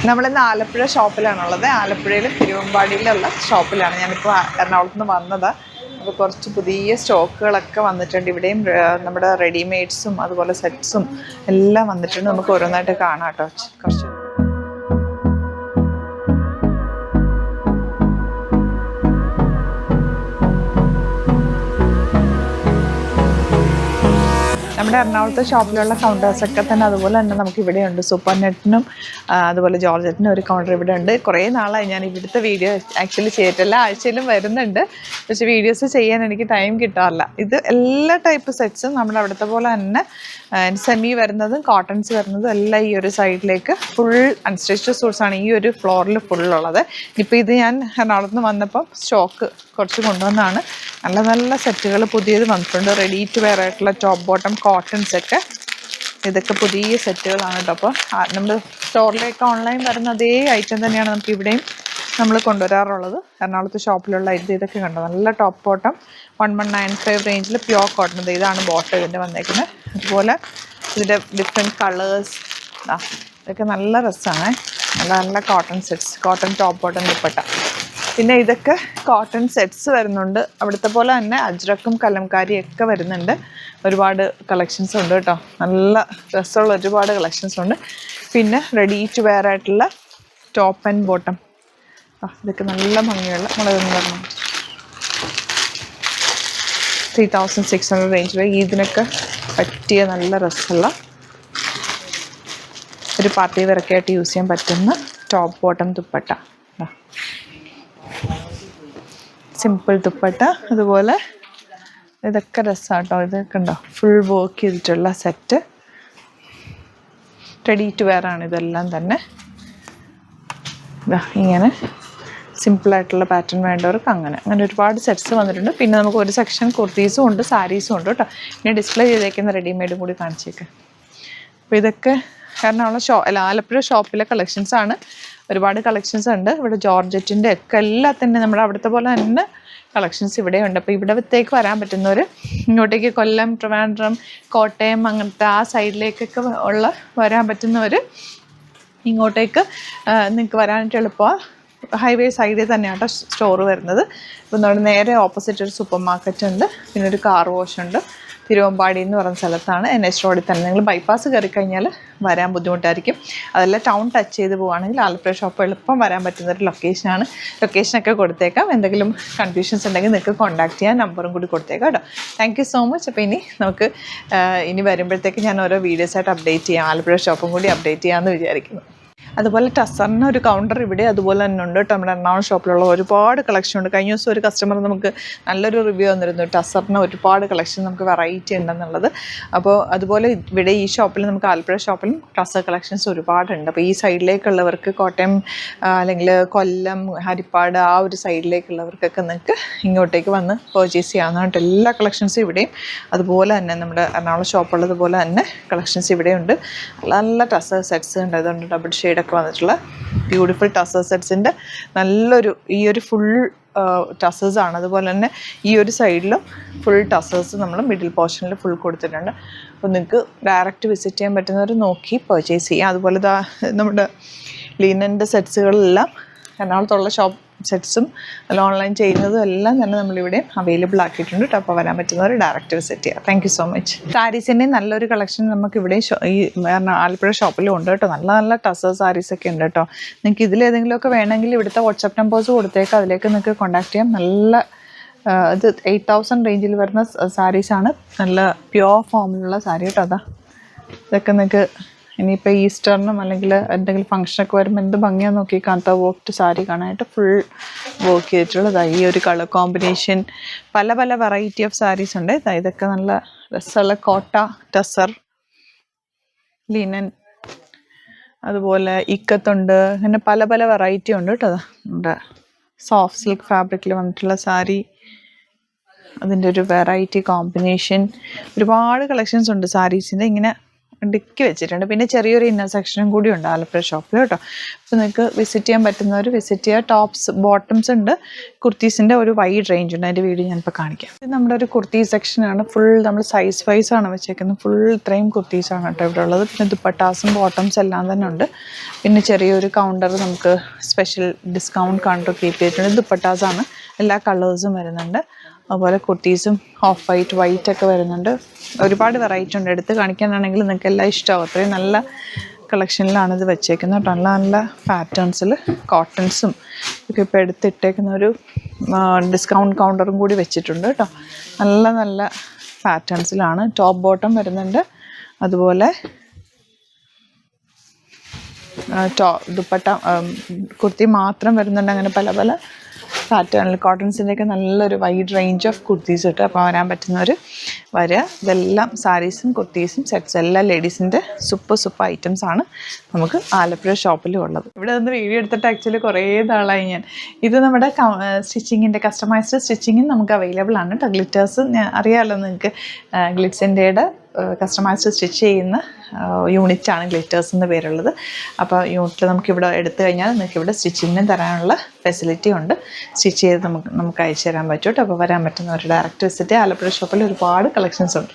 നമ്മളിന്ന് ആലപ്പുഴ ഷോപ്പിലാണുള്ളത്. ആലപ്പുഴയിലും തിരുവമ്പാടിയിലുള്ള ഷോപ്പിലാണ് ഞാനിപ്പോൾ എറണാകുളത്ത് നിന്ന് വന്നത്. അപ്പോൾ കുറച്ച് പുതിയ സ്റ്റോക്കുകളൊക്കെ വന്നിട്ടുണ്ട്. ഇവിടെയും നമ്മുടെ റെഡിമെയ്ഡ്സും അതുപോലെ സെറ്റ്സും എല്ലാം വന്നിട്ടുണ്ട്. നമുക്ക് ഓരോന്നായിട്ട് കാണാം കേട്ടോ. കുറച്ച് നമ്മുടെ എറണാകുളത്തെ ഷോപ്പിലുള്ള കൗണ്ടേഴ്സൊക്കെ തന്നെ അതുപോലെ തന്നെ നമുക്ക് ഇവിടെയുണ്ട്. സൂപ്പർ നെറ്റിനും അതുപോലെ ജോർജറ്റിനും ഒരു കൗണ്ടർ ഇവിടെ ഉണ്ട്. കുറേ നാളായി ഞാൻ ഇവിടുത്തെ വീഡിയോ ആക്ച്വലി ചെയ്തിട്ടില്ല. ആഴ്ചയിലും വരുന്നുണ്ട്, പക്ഷേ വീഡിയോസ് ചെയ്യാൻ എനിക്ക് ടൈം കിട്ടാറില്ല. ഇത് എല്ലാ ടൈപ്പ് സെറ്റ്സും നമ്മുടെ അവിടുത്തെ പോലെ തന്നെ സെമി വരുന്നതും കോട്ടൺസ് വരുന്നതും എല്ലാം ഈ ഒരു സൈഡിലേക്ക് ഫുൾ അൺസ്റ്റിച്ച്ഡ് സൂട്ട്സ് ആണ് ഈ ഒരു ഫ്ലോറിൽ ഫുള്ളുള്ളത്. ഇപ്പോൾ ഇത് ഞാൻ എറണാകുളത്ത് നിന്ന് വന്നപ്പോൾ സ്റ്റോക്ക് കുറച്ച് കൊണ്ടുവന്നാണ്. നല്ല നല്ല സെറ്റുകൾ പുതിയത് വന്നിട്ടുണ്ട്. റെഡി ടു വെയർ ആയിട്ടുള്ള ടോപ്പ് ബോട്ടം കോട്ടൺ സെറ്റ്, ഇതൊക്കെ പുതിയ സെറ്റുകളാണ് കേട്ടോ. അപ്പോൾ നമ്മൾ സ്റ്റോറിലേക്ക് ഓൺലൈൻ വരുന്ന അതേ ഐറ്റം തന്നെയാണ് നമുക്ക് ഇവിടെയും നമ്മൾ കൊണ്ടുവരാറുള്ളത്. എറണാകുളത്ത് ഷോപ്പിലുള്ള ഇതൊക്കെ കണ്ടോ, നല്ല ടോപ്പ് ബോട്ടം 1195 റേഞ്ചിൽ പ്യോർ കോട്ടൺ. ഇതാണ് ബോട്ടം ഇതിൻ്റെ വന്നേക്കുന്നത്. അതുപോലെ ഇതിൻ്റെ ഡിഫറെൻറ്റ് കളേഴ്സ് ഇതൊക്കെ നല്ല രസമാണ്. നല്ല നല്ല cotton sets, cotton top bottom dupatta. പിന്നെ ഇതൊക്കെ കോട്ടൺ സെറ്റ്സ് വരുന്നുണ്ട്. അവിടുത്തെ പോലെ തന്നെ അജ്രക്കും കലംകാരിയും ഒക്കെ വരുന്നുണ്ട്. ഒരുപാട് കളക്ഷൻസ് ഉണ്ട് കേട്ടോ. നല്ല രസമുള്ള ഒരുപാട് കളക്ഷൻസ് ഉണ്ട്. പിന്നെ റെഡി ടു വെയർ ആയിട്ടുള്ള ടോപ്പ് ആൻഡ് ബോട്ടം ഇതൊക്കെ നല്ല ഭംഗിയുള്ള നമ്മളതൊന്ന് പറഞ്ഞു 3600 റേഞ്ചിൽ ഇതിനൊക്കെ പറ്റിയ നല്ല രസമുള്ള ഒരു പാർട്ടി വെയറൊക്കെ ആയിട്ട് യൂസ് ചെയ്യാൻ പറ്റുന്ന top bottom dupatta, simple dupatta. അതുപോലെ ഇതൊക്കെ രസമാട്ടോ. ഇതൊക്കെ ഉണ്ടോ, ഫുൾ വർക്ക് ചെയ്തിട്ടുള്ള സെറ്റ്, റെഡി ടു വെയർ ആണ് ഇതെല്ലാം തന്നെ. ഇങ്ങനെ സിമ്പിളായിട്ടുള്ള പാറ്റേൺ വേണ്ടവർക്ക് അങ്ങനെ ഒരുപാട് സെറ്റ്സ് വന്നിട്ടുണ്ട്. പിന്നെ നമുക്ക് ഒരു സെക്ഷൻ കുർത്തീസും ഉണ്ട്, സാരീസും ഉണ്ട് കേട്ടോ. പിന്നെ ഡിസ്പ്ലേ ചെയ്തേക്കുന്ന റെഡിമെയ്ഡും കൂടി കാണിച്ചേക്കാം. അപ്പോൾ ഇതൊക്കെ എറണാകുളം ആലപ്പുഴ ഷോപ്പിലെ കളക്ഷൻസാണ്. ഒരുപാട് കളക്ഷൻസ് ഉണ്ട് ഇവിടെ. ജോർജറ്റിൻ്റെ ഒക്കെ എല്ലാത്തിൻ്റെ നമ്മുടെ അവിടുത്തെ പോലെ തന്നെ കളക്ഷൻസ് ഇവിടെയുണ്ട്. അപ്പോൾ ഇവിടത്തേക്ക് വരാൻ പറ്റുന്നവർ ഇങ്ങോട്ടേക്ക് കൊല്ലം, ട്രിവാൻഡ്രം, കോട്ടയം അങ്ങനത്തെ ആ സൈഡിലേക്കൊക്കെ വരാൻ പറ്റുന്നവർ ഇങ്ങോട്ടേക്ക് നിങ്ങൾക്ക് വരാനായിട്ട് എളുപ്പമാണ്. ഹൈവേ സൈഡിൽ തന്നെയാണ് കേട്ടോ സ്റ്റോർ വരുന്നത്. അപ്പോൾ നമ്മുടെ നേരെ ഓപ്പോസിറ്റ് ഒരു സൂപ്പർ മാർക്കറ്റ് ഉണ്ട്. പിന്നെ ഒരു കാർ വാഷ് ഉണ്ട്. തിരുവമ്പാടി എന്ന് പറയുന്ന സ്ഥലത്താണ്, NH റോഡിൽ തന്നെ. നിങ്ങൾ ബൈപ്പാസ് കയറി കഴിഞ്ഞാൽ വരാൻ ബുദ്ധിമുട്ടായിരിക്കും. അതെല്ലാം ടൗൺ ടച്ച് ചെയ്ത് പോവുകയാണെങ്കിൽ ആലപ്പുഴ ഷോപ്പ് എളുപ്പം വരാൻ പറ്റുന്നൊരു ലൊക്കേഷനാണ്. ലൊക്കേഷനൊക്കെ കൊടുത്തേക്കാം. എന്തെങ്കിലും കൺഫ്യൂഷൻസ് ഉണ്ടെങ്കിൽ നിങ്ങൾക്ക് കോൺടാക്ട് ചെയ്യാൻ നമ്പറും കൂടി കൊടുത്തേക്കാം കേട്ടോ. Thank you so much. അപ്പോൾ ഇനി വരുമ്പോഴത്തേക്ക് ഞാൻ ഓരോ വീഡിയോസായിട്ട് അപ്ഡേറ്റ് ചെയ്യാം. ആലപ്പുഴ ഷോപ്പും കൂടി അപ്ഡേറ്റ് ചെയ്യാമെന്ന് വിചാരിക്കുന്നു. അതുപോലെ ടസറിന് ഒരു കൗണ്ടർ ഇവിടെ അതുപോലെ തന്നെ ഉണ്ട് കേട്ടോ. നമ്മുടെ എറണാകുളം ഷോപ്പിലുള്ള ഒരുപാട് കളക്ഷൻ ഉണ്ട്. കഴിഞ്ഞ ദിവസം ഒരു കസ്റ്റമർ നമുക്ക് നല്ലൊരു റിവ്യൂ വന്നിരുന്നു. ടസറിന് ഒരുപാട് കളക്ഷൻ നമുക്ക് വെറൈറ്റി ഉണ്ടെന്നുള്ളത്. അപ്പോൾ അതുപോലെ ഇവിടെ ഈ ഷോപ്പിൽ നമുക്ക് ആലപ്പുഴ ഷോപ്പിലും ടസർ കളക്ഷൻസ് ഒരുപാടുണ്ട്. അപ്പോൾ ഈ സൈഡിലേക്കുള്ളവർക്ക് കോട്ടയം അല്ലെങ്കിൽ കൊല്ലം, ഹരിപ്പാട് ആ ഒരു സൈഡിലേക്കുള്ളവർക്കൊക്കെ നിങ്ങൾക്ക് ഇങ്ങോട്ടേക്ക് വന്ന് പർച്ചേസ് ചെയ്യാവുന്നതായിട്ട് എല്ലാ കളക്ഷൻസും ഇവിടെയും അതുപോലെ തന്നെ നമ്മുടെ എറണാകുളം ഷോപ്പുള്ളതുപോലെ തന്നെ കളക്ഷൻസ് ഇവിടെയുണ്ട്. നല്ല നല്ല ടസർ സെറ്റ്സ് ഉണ്ട്. അതുകൊണ്ട് ഡബിൾ ഷെയ്ഡ് വന്നിട്ടുള്ള ബ്യൂട്ടിഫുൾ ടസർ സെറ്റ്സിൻ്റെ നല്ലൊരു ഈ ഒരു ഫുൾ ടസേഴ്സ് ആണ്. അതുപോലെ തന്നെ ഈ ഒരു സൈഡിലും ഫുൾ ടസേഴ്സ് നമ്മൾ മിഡിൽ പോർഷനിൽ ഫുൾ കൊടുത്തിട്ടുണ്ട്. അപ്പോൾ നിങ്ങൾക്ക് ഡയറക്റ്റ് വിസിറ്റ് ചെയ്യാൻ പറ്റുന്നവർ നോക്കി പർച്ചേസ് ചെയ്യാം. അതുപോലെ നമ്മുടെ ലിനൻ്റെ സെറ്റ്സുകളെല്ലാം എറണാകുളത്തുള്ള ഷോപ്പ് സെറ്റ്സും അല്ല ഓൺലൈൻ ചെയ്യുന്നതും എല്ലാം തന്നെ നമ്മളിവിടെ അവൈലബിൾ ആക്കിയിട്ടുണ്ട് കേട്ടോ. അപ്പോൾ വരാൻ പറ്റുന്നവർ ഡയറക്റ്റ് വിസിറ്റ് ചെയ്യാം. Thank you so much. സാരീസിൻ്റെ നല്ലൊരു കളക്ഷൻ നമുക്കിവിടെ ഈ ആലപ്പുഴ ഷോപ്പിലും ഉണ്ട് കേട്ടോ. നല്ല നല്ല ടസർ സാരീസൊക്കെ ഉണ്ട് കേട്ടോ. നിങ്ങൾക്ക് ഇതിലേതെങ്കിലുമൊക്കെ വേണമെങ്കിൽ ഇവിടുത്തെ വാട്സപ്പ് നമ്പേഴ്സ് കൊടുത്തേക്കാം. അതിലേക്ക് നിങ്ങൾക്ക് കോൺടാക്ട് ചെയ്യാം. നല്ല ഇത് 8000 റേഞ്ചിൽ വരുന്ന സാരീസാണ്. നല്ല പ്യുവർ ഫോമിലുള്ള സാരി കേട്ടോ. ഇതൊക്കെ നിങ്ങൾക്ക് ഇനിയിപ്പോൾ ഈസ്റ്ററിനും അല്ലെങ്കിൽ എന്തെങ്കിലും ഫംഗ്ഷനൊക്കെ വരുമ്പോൾ എന്ത് ഭംഗിയാന്ന് നോക്കി കാണാത്ത വർക്ക് സാരി കാണാനായിട്ട് ഫുൾ വർക്ക് ചെയ്തിട്ടുള്ളതാണ്. ഈ ഒരു കളർ കോമ്പിനേഷൻ പല പല വെറൈറ്റി ഓഫ് സാരീസ് ഉണ്ട്. ഇതൊക്കെ നല്ല രസമുള്ള കോട്ട, ടസർ, ലിനൻ, അതുപോലെ ഇക്കത്തുണ്ട്. അങ്ങനെ പല പല വെറൈറ്റി ഉണ്ട് കേട്ടോ. നമ്മുടെ സോഫ്റ്റ് സിൽക്ക് ഫാബ്രിക്കിൽ വന്നിട്ടുള്ള സാരി, അതിൻ്റെ ഒരു വെറൈറ്റി കോമ്പിനേഷൻ, ഒരുപാട് കളക്ഷൻസ് ഉണ്ട് സാരീസിൻ്റെ. ഇങ്ങനെ ഡിക്കി വെച്ചിട്ടുണ്ട്. പിന്നെ ചെറിയൊരു ഇന്നർ സെക്ഷനും കൂടി ഉണ്ട് ആലപ്പുഴ ഷോപ്പിൽ കേട്ടോ. അപ്പോൾ നിങ്ങൾക്ക് വിസിറ്റ് ചെയ്യാൻ പറ്റുന്നവർ വിസിറ്റ് ചെയ്യുക. ടോപ്സ് ബോട്ടംസ് ഉണ്ട്, കുർത്തീസിൻ്റെ ഒരു വൈഡ് റേഞ്ച് ഉണ്ട്. അതിൻ്റെ വീഡിയോ ഞാനിപ്പോൾ കാണിക്കാം. ഇത് നമ്മുടെ ഒരു കുർത്തി സെക്ഷനാണ്. ഫുൾ നമ്മൾ സൈസ് വൈസ് ആണ് വെച്ചേക്കുന്നത്. ഫുൾ ഇത്രയും കുർത്തീസാണ് കേട്ടോ ഇവിടെ ഉള്ളത്. പിന്നെ ദുപ്പട്ടാസും ബോട്ടംസ് എല്ലാം തന്നെ ഉണ്ട്. പിന്നെ ചെറിയൊരു കൗണ്ടർ നമുക്ക് സ്പെഷ്യൽ ഡിസ്കൗണ്ട് കൗണ്ടർ കീപ്പ് ചെയ്തിട്ടുണ്ട്. ദുപ്പട്ടാസാണ്, എല്ലാ കളേഴ്സും വരുന്നുണ്ട്. അതുപോലെ കുർത്തീസും ഓഫ് വൈറ്റ് ഒക്കെ വരുന്നുണ്ട്. ഒരുപാട് വെറൈറ്റി ഉണ്ട്. എടുത്ത് കാണിക്കാനാണെങ്കിൽ നിങ്ങൾക്ക് എല്ലാം ഇഷ്ടമാവും. അത്രയും നല്ല കളക്ഷനിലാണ് ഇത് വെച്ചേക്കുന്നത്. നല്ല നല്ല പാറ്റേൺസിൽ കോട്ടൺസും ഒക്കെ ഇപ്പോൾ എടുത്തിട്ടേക്കുന്ന ഒരു ഡിസ്കൗണ്ട് കൗണ്ടറും കൂടി വെച്ചിട്ടുണ്ട് കേട്ടോ. നല്ല നല്ല പാറ്റേൺസിലാണ്. ടോപ്പ് ബോട്ടം വരുന്നുണ്ട്. അതുപോലെ ദുപ്പട്ട കുർത്തി മാത്രം വരുന്നുണ്ട്. അങ്ങനെ പല പല പാറ്റേണിൽ കോട്ടൺസിൻ്റെയൊക്കെ നല്ലൊരു വൈഡ് റേഞ്ച് ഓഫ് കുർത്തീസ് കിട്ടും. അപ്പോൾ വരാൻ പറ്റുന്നവർ വരിക. ഇതെല്ലാം സാരീസും കുർത്തീസും സെറ്റ്സ് എല്ലാം ലേഡീസിൻ്റെ സൂപ്പർ ഐറ്റംസ് ആണ് നമുക്ക് ആലപ്പുഴ ഷോപ്പിലും ഉള്ളത്. ഇവിടെ നിന്ന് വീഡിയോ എടുത്തിട്ട് ആക്ച്വലി കുറേ നാളായി ഞാൻ. ഇത് നമ്മുടെ സ്റ്റിച്ചിങ്ങിൻ്റെ കസ്റ്റമൈസ്ഡ് സ്റ്റിച്ചിങ്ങും നമുക്ക് അവൈലബിൾ ആണ് കേട്ടോ. ഗ്ലിറ്റേഴ്സ് അറിയാമല്ലോ നിങ്ങൾക്ക്, ഗ്ലിറ്റ്സിൻ്റെയുടെ കസ്റ്റമൈസ്ഡ് സ്റ്റിച്ച് ചെയ്യുന്ന യൂണിറ്റാണ് ഗ്ലിറ്റേഴ്സ് എന്ന പേരുള്ളത്. അപ്പോൾ യൂണിറ്റിൽ നമുക്കിവിടെ എടുത്തു കഴിഞ്ഞാൽ നിങ്ങൾക്കിവിടെ സ്റ്റിച്ചിങ്ങിന് തരാനുള്ള ഫെസിലിറ്റി ഉണ്ട്. സ്റ്റിച്ച് ചെയ്ത് നമുക്ക് അയച്ചു തരാൻ പറ്റും കേട്ടോ. അപ്പോൾ വരാൻ പറ്റുന്നവർ ഡയറക്റ്റ് വിസിറ്റ്. ആലപ്പുഴ ഷോപ്പിൽ ഒരുപാട് കളക്ഷൻസ് ഉണ്ട്.